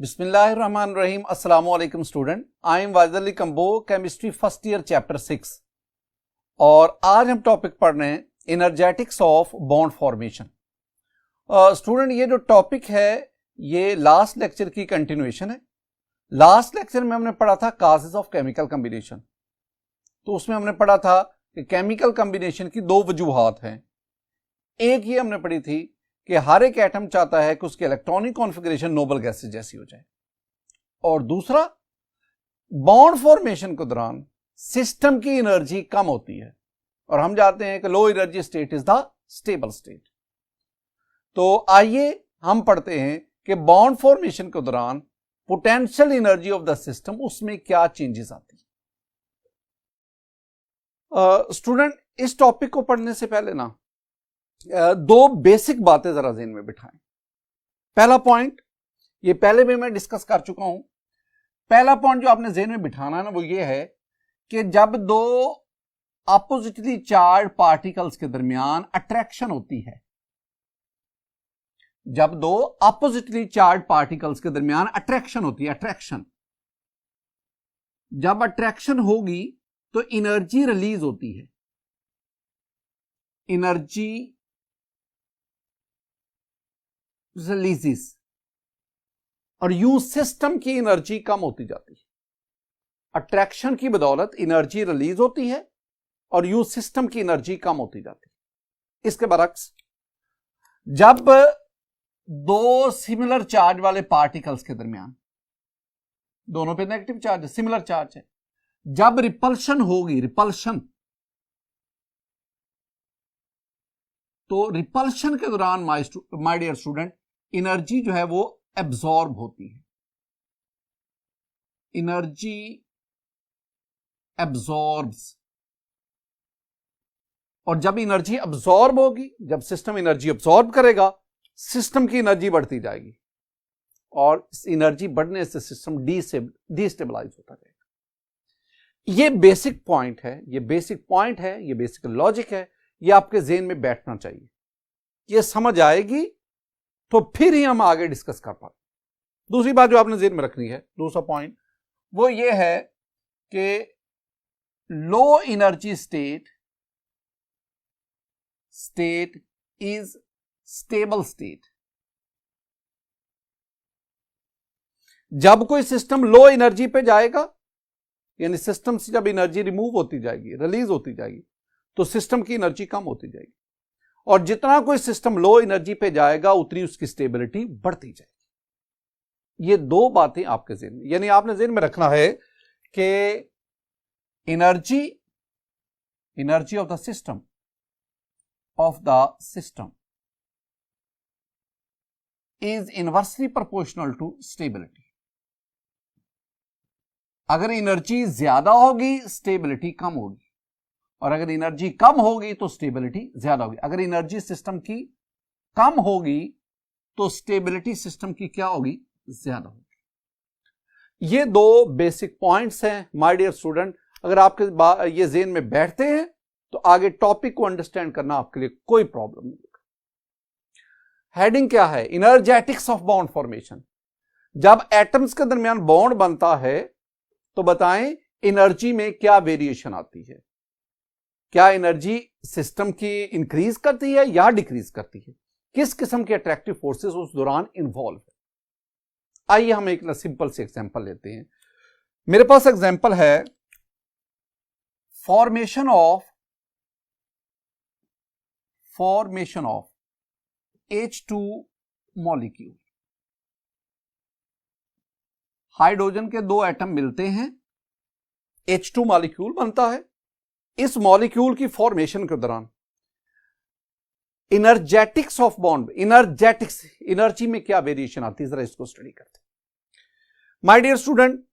बिस्मिल्लाहिर्रहमानिर्रहीम। अस्सलामु अलैकुम student, I am Wajid Ali combo, chemistry first year chapter 6 और आज हम टॉपिक पढ़ रहे हैं energetics of bond formation. Student ये जो टॉपिक है ये लास्ट लेक्चर की कंटिन्यूएशन है। लास्ट लेक्चर में हमने पढ़ा था काजेस ऑफ केमिकल कॉम्बिनेशन। तो उसमें हमने पढ़ा था कि केमिकल कॉम्बिनेशन की दो वजूहात हैं। एक ये हमने पढ़ी थी कि हर एक एटम चाहता है कि उसकी इलेक्ट्रॉनिक कॉन्फ़िगरेशन नोबल गैसेस जैसी हो जाए, और दूसरा बॉन्ड फॉर्मेशन के दौरान सिस्टम की एनर्जी कम होती है और हम जानते हैं कि low energy state is the stable state. तो आइए हम पढ़ते हैं कि बॉन्ड फॉर्मेशन के दौरान potential energy of the system, उसमें क्या चेंजेस आती है। स्टूडेंट इस टॉपिक को पढ़ने से पहले ना दो बेसिक बातें जरा ज़हन में बिठाएं। पहला पॉइंट, ये पहले भी मैं डिस्कस कर चुका हूं। पहला पॉइंट जो आपने ज़हन में बिठाना है ना, वो ये है कि जब दो अपोजिटली चार्ज पार्टिकल्स के दरमियान अट्रैक्शन होती है, जब दो अपोजिटली चार्ज पार्टिकल्स के दरमियान अट्रैक्शन होती है, अट्रैक्शन, जब अट्रैक्शन होगी तो एनर्जी रिलीज होती है। एनर्जी रिलीजेस और यूं सिस्टम की एनर्जी कम होती जाती है। अट्रैक्शन की बदौलत एनर्जी रिलीज होती है और यूं सिस्टम की एनर्जी कम होती जाती है। इसके बरक्स जब दो सिमिलर चार्ज वाले पार्टिकल्स के दरमियान, दोनों पे नेगेटिव चार्ज है, सिमिलर चार्ज है, जब रिपल्शन होगी, रिपल्शन, तो रिपल्शन के दौरान माय डियर स्टूडेंट एनर्जी जो है वो एब्जॉर्ब होती है। एनर्जी एब्जॉर्ब्स, और जब एनर्जी एब्जॉर्ब होगी, जब सिस्टम एनर्जी एब्जॉर्ब करेगा, सिस्टम की एनर्जी बढ़ती जाएगी और इस एनर्जी बढ़ने से सिस्टम डिस्टेबलाइज होता जाएगा। ये बेसिक पॉइंट है, ये बेसिक पॉइंट है, ये बेसिक लॉजिक है। ये आपके ज़हन में बैठना चाहिए। ये समझ आएगी तो फिर ही हम आगे डिस्कस कर पाए। दूसरी बात जो आपने ज़हन में रखनी है, दूसरा पॉइंट, वो ये है कि low energy state is stable state. जब कोई सिस्टम लो एनर्जी पे जाएगा, यानी सिस्टम से जब एनर्जी रिमूव होती जाएगी, रिलीज होती जाएगी, तो सिस्टम की एनर्जी कम होती जाएगी, और जितना कोई सिस्टम लो एनर्जी पे जाएगा उतनी उसकी स्टेबिलिटी बढ़ती जाएगी। ये दो बातें आपके ज़हन में, यानी आपने ज़हन में रखना है कि energy of the system is inversely proportional to stability. अगर एनर्जी ज्यादा होगी स्टेबिलिटी कम होगी, और अगर एनर्जी कम होगी तो स्टेबिलिटी ज्यादा होगी। अगर एनर्जी सिस्टम की कम होगी तो स्टेबिलिटी सिस्टम की क्या होगी, ज्यादा होगी। ये दो बेसिक पॉइंट्स हैं माय डियर स्टूडेंट। अगर आपके ये ज़हन में बैठते हैं तो आगे टॉपिक को अंडरस्टैंड करना आपके लिए कोई प्रॉब्लम नहीं होगा। हेडिंग क्या है? Energetics of bond formation. जब एटम्स के दरमियान बॉन्ड बनता है तो बताएं एनर्जी में क्या वेरिएशन आती है। क्या एनर्जी सिस्टम की इंक्रीज करती है या डिक्रीज करती है? किस किस्म के अट्रैक्टिव फोर्सेस उस दौरान इन्वॉल्व है? आइए हम एक सिंपल से एग्जांपल लेते हैं। मेरे पास एग्जांपल है formation of H2 molecule. Hydrogen के दो एटम मिलते हैं, H2 मॉलिक्यूल बनता है। इस मॉलिक्यूल की फॉर्मेशन के दौरान energetics of bond, energetics, energy में क्या वेरिएशन आती है, जरा इसको स्टडी करते हैं। माय डियर स्टूडेंट,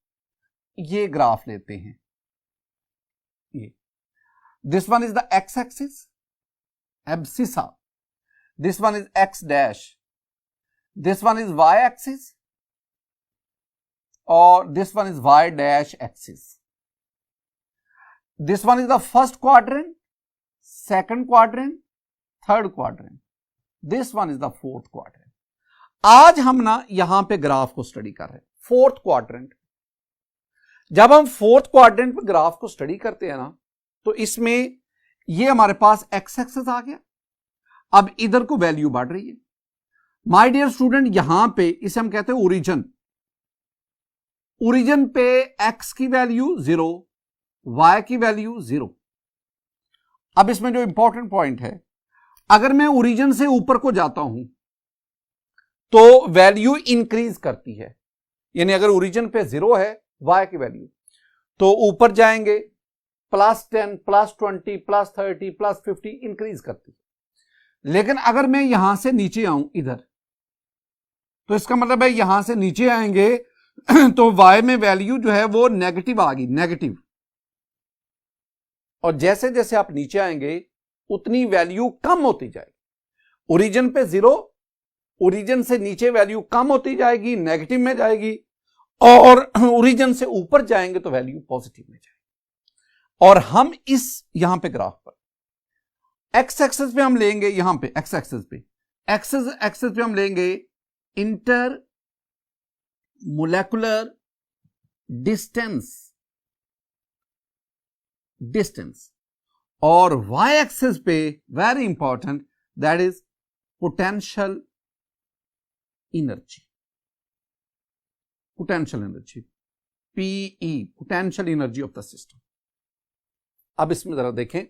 ये ग्राफ लेते हैं। ये this one is the X axis, abscissa, this one is X dash, this one is Y axis, और this one is Y dash axis. This one is the first quadrant, second quadrant, third quadrant. This one is the fourth quadrant. आज हम ना यहां पे graph को study कर रहे हैं फोर्थ क्वाड्रेंट। जब हम फोर्थ क्वाड्रेंट पे ग्राफ को स्टडी करते हैं ना, तो इसमें ये हमारे पास एक्स एक्सेस आ गया। अब इधर को वैल्यू बढ़ रही है। माय डियर स्टूडेंट, यहां पे इसे हम कहते हैं ओरिजिन। ओरिजिन पे एक्स की वैल्यू 0, वाई की वैल्यू 0। अब इसमें जो इंपॉर्टेंट पॉइंट है, अगर मैं ओरिजिन से ऊपर को जाता हूं तो वैल्यू इंक्रीज करती है। यानी अगर ओरिजिन पे 0 है वाई की वैल्यू, तो ऊपर जाएंगे +10, +20, +30, +50 इंक्रीज करती है। लेकिन अगर मैं यहां से नीचे आऊं इधर, तो इसका मतलब है यहां से नीचे आएंगे तो y में वैल्यू जो है वो नेगेटिव आ गई, नेगेटिव। और जैसे जैसे आप नीचे आएंगे उतनी वैल्यू कम होती जाएगी। ओरिजिन पे 0, ओरिजिन से नीचे वैल्यू कम होती जाएगी, नेगेटिव में जाएगी, और ओरिजिन से ऊपर जाएंगे तो वैल्यू पॉजिटिव में जाएगी। और हम इस यहां पे ग्राफ पर एक्स एक्सिस पे हम लेंगे, यहां पे एक्स एक्सिस पे हम लेंगे इंटर मोलेकुलर डिस्टेंस, और y एक्सिस पे very important, that is potential energy, PE, potential energy of the system. अब इसमें जरा देखें,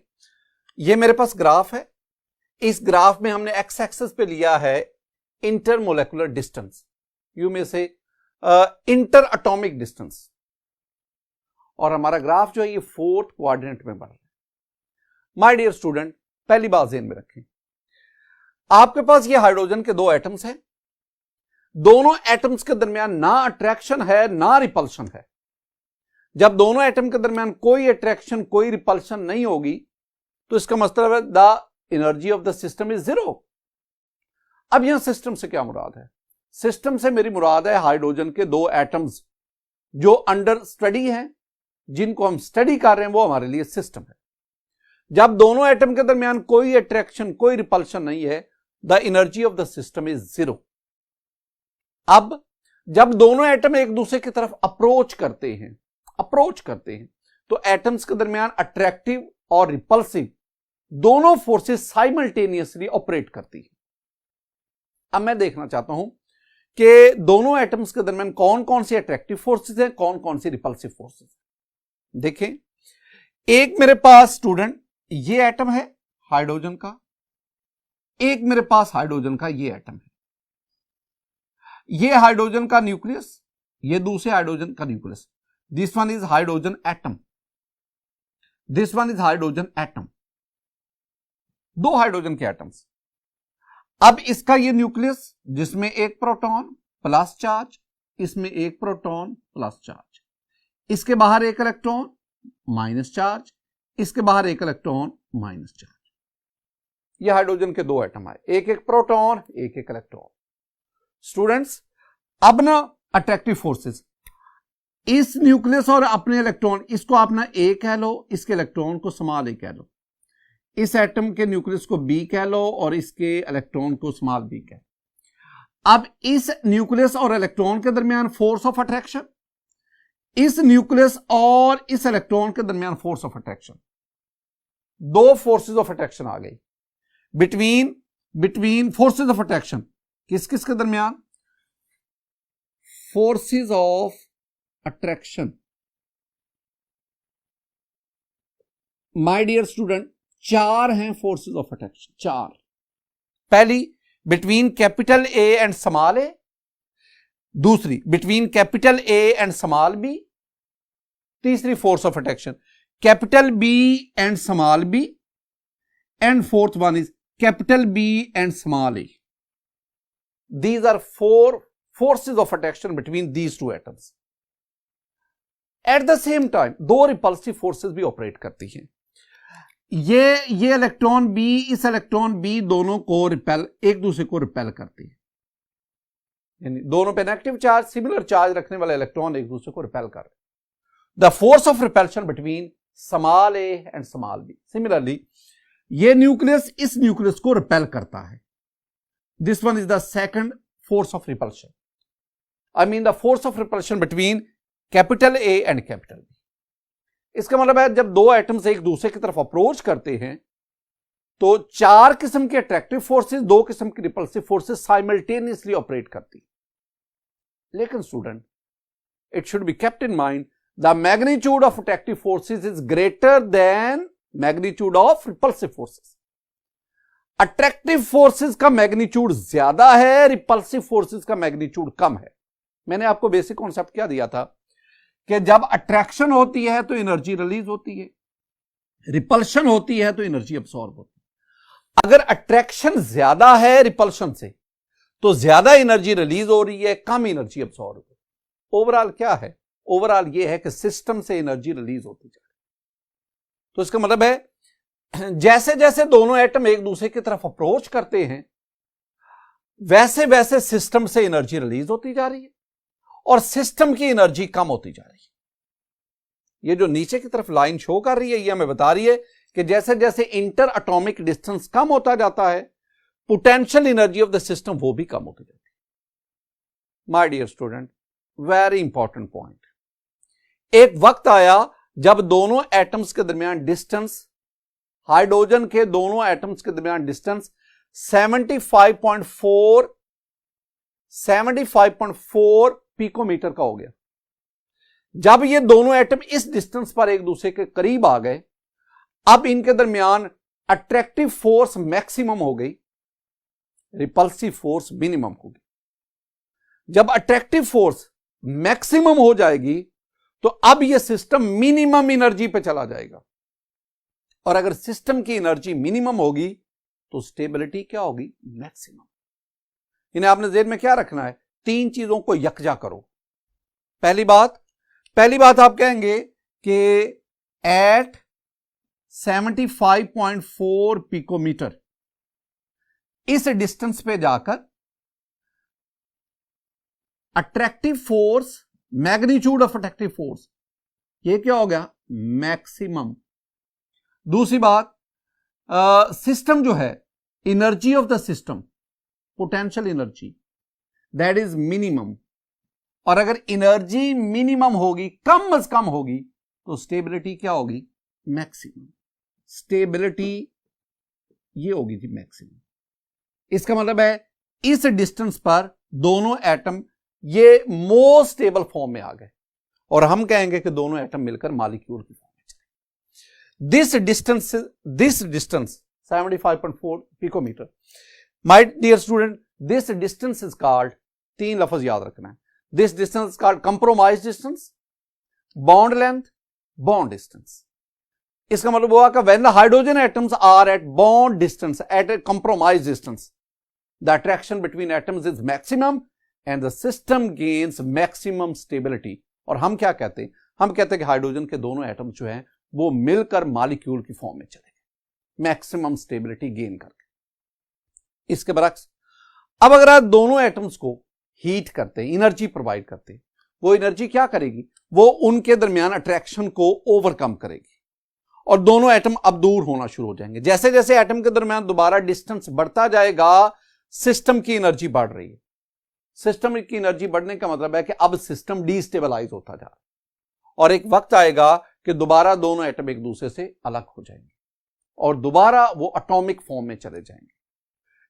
ये मेरे पास ग्राफ है। इस ग्राफ में हमने एक्स एक्सिस पे लिया है इंटरमोलेकुलर डिस्टेंस, यू में से इंटर एटॉमिक डिस्टेंस, और हमारा ग्राफ जो है ये फोर्थ क्वाड्रेंट में बढ़ रहा है। माय डियर स्टूडेंट, पहली बात ध्यान में रखें, आपके पास ये हाइड्रोजन के 2 एटम्स हैं। दोनों एटम्स के दरमियान ना अट्रैक्शन है ना रिपल्शन है। जब दोनों एटम के दरमियान कोई अट्रैक्शन कोई रिपल्शन नहीं होगी, तो इसका मतलब है the energy of the system is 0। अब यहां सिस्टम से क्या मुराद है? सिस्टम से मेरी मुराद है हाइड्रोजन के 2 एटम्स जो अंडर स्टडी हैं, जिनको हम स्टडी कर रहे हैं, वो हमारे लिए सिस्टम है। जब दोनों एटम के दरमियान कोई अट्रैक्शन कोई रिपल्शन नहीं है, the energy of the system is 0। अब जब दोनों एटम एक दूसरे की तरफ अप्रोच करते हैं तो एटम्स के दरमियान अट्रैक्टिव और रिपल्सिव दोनों फोर्सेस साइमल्टेनियसली ऑपरेट करती है। अब मैं देखना चाहता हूं कि दोनों एटम्स के दरमियान कौन कौन सी अट्रैक्टिव फोर्सेस हैं, कौन कौन सी रिपल्सिव फोर्सेस हैं। देखें, एक मेरे पास स्टूडेंट ये एटम है हाइड्रोजन का, एक मेरे पास हाइड्रोजन का ये एटम है। ये हाइड्रोजन का न्यूक्लियस, ये दूसरे हाइड्रोजन का nucleus. This one is hydrogen atom, this one is hydrogen atom, 2 hydrogen के एटम्स। अब इसका ये न्यूक्लियस जिसमें एक प्रोटॉन प्लस चार्ज, इसमें एक प्रोटॉन प्लस चार्ज, इसके बाहर एक इलेक्ट्रॉन माइनस चार्ज, इसके बाहर एक इलेक्ट्रॉन माइनस चार्ज। ये हाइड्रोजन के 2 एटम आए, एक एक प्रोटॉन एक एक इलेक्ट्रॉन। स्टूडेंट्स, अब ना अट्रैक्टिव फोर्सेस, इस न्यूक्लियस और अपने इलेक्ट्रॉन, इसको आप ना ए कह लो, इसके इलेक्ट्रॉन को स्मॉल ए कह लो, इस एटम के न्यूक्लियस को बी कह लो और इसके इलेक्ट्रॉन को स्मॉल बी कह लो। अब इस न्यूक्लियस और इलेक्ट्रॉन के दरमियान फोर्स ऑफ अट्रैक्शन, इस न्यूक्लियस और इस इलेक्ट्रॉन के दरमियान force of attraction, 2 forces of attraction आ गई बिटवीन फोर्सेस ऑफ अट्रैक्शन। किस किस के दरमियान? Forces of attraction. My dear student, 4 हैं फोर्सेस ऑफ अट्रैक्शन, 4। पहली between capital A and small A, दूसरी between capital A and small B, तीसरी force of attraction capital B and small B, and fourth one is capital B and small a. These are 4 forces of attraction between these 2 atoms. At the same time, 2 repulsive forces भी operate करती हैं। ये electron B, इस electron B दोनों को repel, एक दूसरे को रिपेल करती है। यानी दोनों पे नेगेटिव चार्ज, सिमिलर चार्ज रखने वाले इलेक्ट्रॉन एक दूसरे को रिपेल कर रहे हैं। The force of repulsion between small a and small b. Similarly ये न्यूक्लियस इस न्यूक्लियस को रिपेल करता है। This one is the second force of repulsion. I mean the force of repulsion between capital A and capital B. इसका मतलब है जब दो एटम्स एक दूसरे की तरफ अप्रोच करते हैं तो चार किस्म के अट्रैक्टिव फोर्सेस, दो किस्म की रिपल्सिव फोर्सेस साइमल्टेनियसली ऑपरेट करती। लेकिन student, it should be kept in mind the magnitude of attractive forces is greater than magnitude of repulsive forces. Attractive forces का मैग्नीट्यूड ज्यादा है, रिपल्सिव फोर्सेस का मैग्नीट्यूड कम है। मैंने आपको बेसिक कॉन्सेप्ट क्या दिया था कि जब अट्रैक्शन होती है तो एनर्जी रिलीज होती है, रिपल्शन होती है तो एनर्जी अब्सॉर्ब होती है। अगर अट्रैक्शन ज्यादा है रिपल्शन से तो ज्यादा एनर्जी रिलीज हो रही है, कम एनर्जी अब्सॉर्ब हो रही है। ओवरऑल क्या है? ओवरऑल यह है कि सिस्टम से एनर्जी रिलीज होती जा रही है। तो इसका मतलब है जैसे जैसे दोनों एटम एक दूसरे की तरफ अप्रोच करते हैं वैसे वैसे सिस्टम से एनर्जी रिलीज होती जा रही है और सिस्टम की एनर्जी कम होती जा रही है। ये जो नीचे की तरफ लाइन शो कर रही है ये हमें बता रही है कि जैसे जैसे इंटर एटॉमिक डिस्टेंस कम होता जाता है potential energy of the system वो भी कम होती जाती है। My dear student, very important point. एक वक्त आया जब दोनों एटम्स के दरमियान डिस्टेंस, हाइड्रोजन के दोनों एटम्स के दरमियान डिस्टेंस 75.4 पिकोमीटर का हो गया। जब ये दोनों एटम इस डिस्टेंस पर एक दूसरे के करीब आ गए, अब इनके दरमियान अट्रैक्टिव फोर्स मैक्सिमम हो गई, रिपल्सिव फोर्स मिनिमम होगी। जब अट्रैक्टिव फोर्स मैक्सिमम हो जाएगी तो अब यह सिस्टम मिनिमम एनर्जी पे चला जाएगा, और अगर सिस्टम की एनर्जी मिनिमम होगी तो स्टेबिलिटी क्या होगी? मैक्सिमम। इन्हें आपने जेहन में क्या रखना है? तीन चीजों को यकजा करो। पहली बात आप कहेंगे कि एट 75.4 पिकोमीटर इस डिस्टेंस पे जाकर attractive force, magnitude of attractive force, ये क्या हो गया? मैक्सिमम। दूसरी बात, सिस्टम जो है, energy of the system, potential energy, that is minimum. और अगर एनर्जी मिनिमम होगी, कम अज कम होगी, तो स्टेबिलिटी क्या होगी? मैक्सिमम। स्टेबिलिटी ये होगी थी मैक्सिमम। इसका मतलब है इस डिस्टेंस पर दोनों एटम ये मोस्ट स्टेबल फॉर्म में आ गए और हम कहेंगे कि दोनों एटम मिलकर मॉलिक्यूल की फॉर्म में चले। This distance 75.4 picometre. My dear student, this distance is called, तीन लफ्ज याद रखना है, this distance called compromise distance, bond length, bond distance. इसका मतलब हुआ कि when the hydrogen atoms are at bond distance, at a compromise distance, the attraction between atoms is maximum and the system gains maximum stability. और हम क्या कहते हैं? हम कहते हैं कि हाइड्रोजन के दोनों एटम जो हैं वो मिलकर मॉलिक्यूल की फॉर्म में चलेंगे, मैक्सिमम स्टेबिलिटी गेन करके। इसके बरक्स, अब अगर आप दोनों एटम्स को हीट करते हैं, एनर्जी प्रोवाइड करते हैं, वो एनर्जी क्या करेगी? वो उनके दरमियान अट्रैक्शन को ओवरकम करेगी और दोनों एटम अब दूर होना शुरू हो जाएंगे। जैसे जैसे एटम के दरमियान दोबारा डिस्टेंस बढ़ता जाएगा, सिस्टम की एनर्जी बढ़ रही है। सिस्टम की एनर्जी बढ़ने का मतलब है कि अब सिस्टम डिस्टेबलाइज होता जा रहा है और एक वक्त आएगा कि दोबारा दोनों एटम एक दूसरे से अलग हो जाएंगे और दोबारा वो एटॉमिक फॉर्म में चले जाएंगे।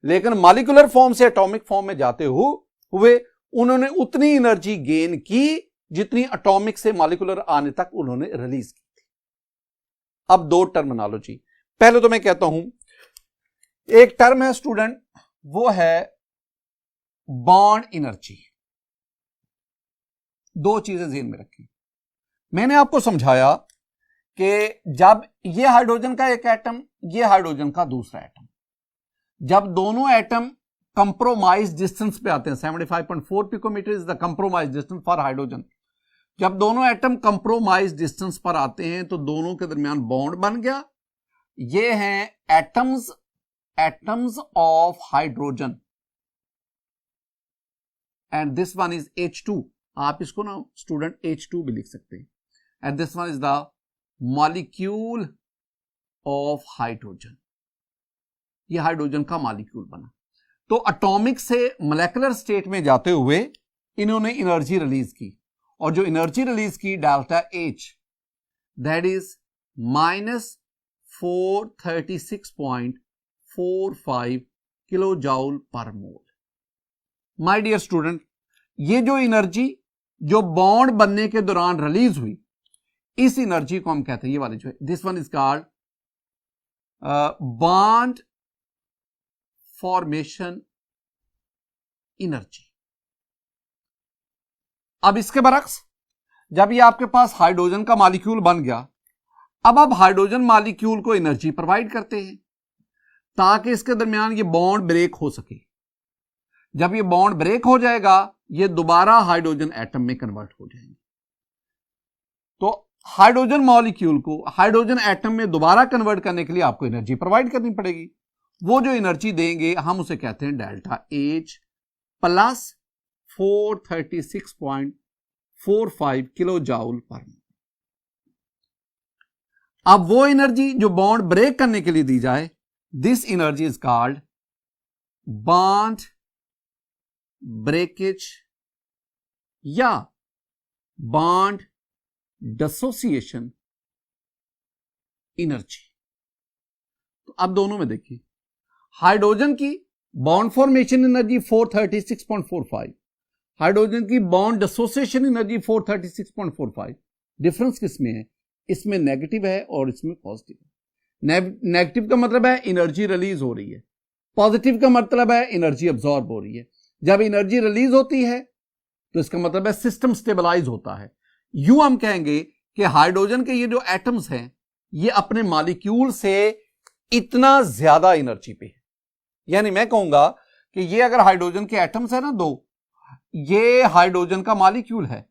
लेकिन मॉलिक्यूलर फॉर्म से एटॉमिक फॉर्म में जाते हुए उन्होंने उतनी एनर्जी गेन की जितनी एटॉमिक से मॉलिक्यूलर आने तक उन्होंने रिलीज की थी। अब दो टर्मिनोलॉजी, पहले तो मैं कहता हूं, एक टर्म है स्टूडेंट, वो है बॉन्ड एनर्जी। दो चीजें ध्यान में रखी। मैंने आपको समझाया कि जब ये हाइड्रोजन का एक एटम, ये हाइड्रोजन का दूसरा एटम, जब दोनों एटम कंप्रोमाइज डिस्टेंस पे आते हैं, 75.4 picometre is the compromise distance for hydrogen. जब दोनों एटम कंप्रोमाइज डिस्टेंस पर आते हैं तो दोनों के दरमियान बॉन्ड बन गया। ये हैं atoms of hydrogen and this one is H2। आप इसको ना स्टूडेंट H2 भी लिख सकते हैं। And this one is the molecule of hydrogen. ये हाइड्रोजन का मॉलिक्यूल बना। तो एटॉमिक से मोलेकुलर स्टेट में जाते हुए इन्होंने एनर्जी रिलीज की, और जो एनर्जी रिलीज की delta H, that is -436.45 kilo joule per mole. My dear student, ये जो एनर्जी जो बॉन्ड बनने के दौरान रिलीज हुई, इस एनर्जी को हम कहते हैं, ये वाली जो है, this one is called bond formation energy. अब इसके बरक्स, जब ये आपके पास हाइड्रोजन का मॉलिक्यूल बन गया, अब आप हाइड्रोजन मॉलिक्यूल को एनर्जी प्रोवाइड करते हैं ताकि इसके दरमियान ये बॉन्ड ब्रेक हो सके। जब ये बॉन्ड ब्रेक हो जाएगा, ये दोबारा हाइड्रोजन एटम में कन्वर्ट हो जाएंगे। तो हाइड्रोजन मॉलिक्यूल को हाइड्रोजन एटम में दोबारा कन्वर्ट करने के लिए आपको एनर्जी प्रोवाइड करनी पड़ेगी। वो जो एनर्जी देंगे हम उसे कहते हैं delta H plus 436.45 kilo joule per mole. अब वो एनर्जी जो बॉन्ड ब्रेक करने के लिए दी जाए, this energy is called bond breakage या बॉन्ड डिसोसिएशन एनर्जी। तो अब दोनों में देखिए, हाइड्रोजन की बॉन्ड फॉर्मेशन एनर्जी 436.45, हाइड्रोजन की बॉन्ड डिसोसिएशन एनर्जी 436.45। डिफरेंस किसमें है? इसमें नेगेटिव है और इसमें पॉजिटिव है। नेगेटिव का मतलब है एनर्जी रिलीज हो रही है, पॉजिटिव का मतलब है एनर्जी अब्सॉर्ब हो रही है। जब एनर्जी रिलीज होती है तो इसका मतलब है सिस्टम स्टेबलाइज होता है। यूं हम कहेंगे कि हाइड्रोजन के ये जो एटम्स हैं, ये अपने मॉलिक्यूल से इतना ज्यादा एनर्जी पे है। यानी मैं कहूंगा कि ये अगर हाइड्रोजन के एटम्स है ना दो, ये हाइड्रोजन का मॉलिक्यूल है,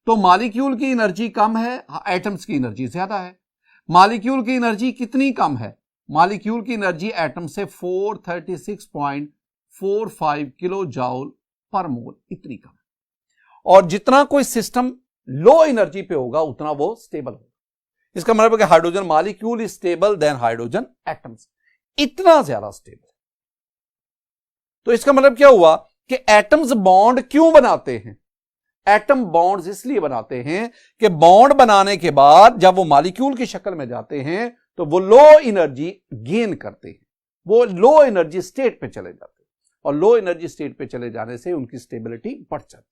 तो मॉलिक्यूल की एनर्जी कम है, एटम्स की एनर्जी ज्यादा है। मॉलिक्यूल की एनर्जी कितनी कम है? मॉलिक्यूल की एनर्जी एटम से 436.45 किलो जूल पर मोल, इतनी कम है। और जितना कोई सिस्टम लो एनर्जी पे होगा उतना वो स्टेबल होगा। इसका मतलब है कि hydrogen molecule is stable then hydrogen atoms, इतना ज्यादा स्टेबल। तो इसका मतलब क्या हुआ कि एटम्स बॉन्ड क्यों बनाते हैं? एटम बॉन्ड्स इसलिए बनाते हैं कि बॉन्ड बनाने के बाद जब वो मॉलिक्यूल की शक्ल में जाते हैं तो वो लो एनर्जी गेन करते हैं, वो लो एनर्जी स्टेट पे चले जाते हैं, और लो एनर्जी स्टेट पे चले जाने से उनकी स्टेबिलिटी बढ़ जाती है।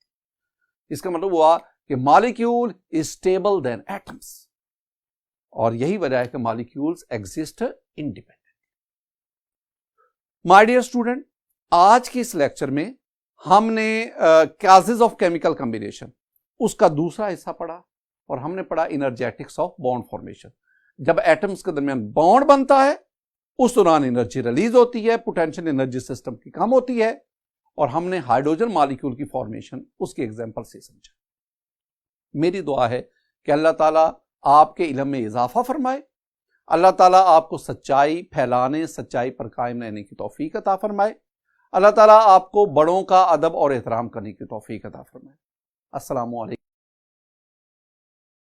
इसका मतलब हुआ कि molecule is stable than atoms, और यही वजह है कि molecules exist independent. My dear student, आज के इस लेक्चर में हमने काजेज ऑफ केमिकल कॉम्बिनेशन उसका दूसरा हिस्सा पढ़ा, और हमने पढ़ा एनर्जेटिक्स ऑफ बॉन्ड फॉर्मेशन। जब एटम्स के दरमियान बॉन्ड बनता है उस दौरान एनर्जी रिलीज होती है, पोटेंशियल एनर्जी सिस्टम की कम होती है, और हमने हाइड्रोजन मॉलिक्यूल की फॉर्मेशन उसके एग्जांपल से समझा। मेरी दुआ है कि अल्लाह ताला आपके इल्म में इजाफा फरमाए, अल्लाह ताला आपको सच्चाई फैलाने, सच्चाई पर कायम रहने की तौफीक अता फरमाए, अल्लाह ताला आपको बड़ों का अदब और एहतराम करने की तौफीक अता फरमाए। अस्सलामु अलैकुम।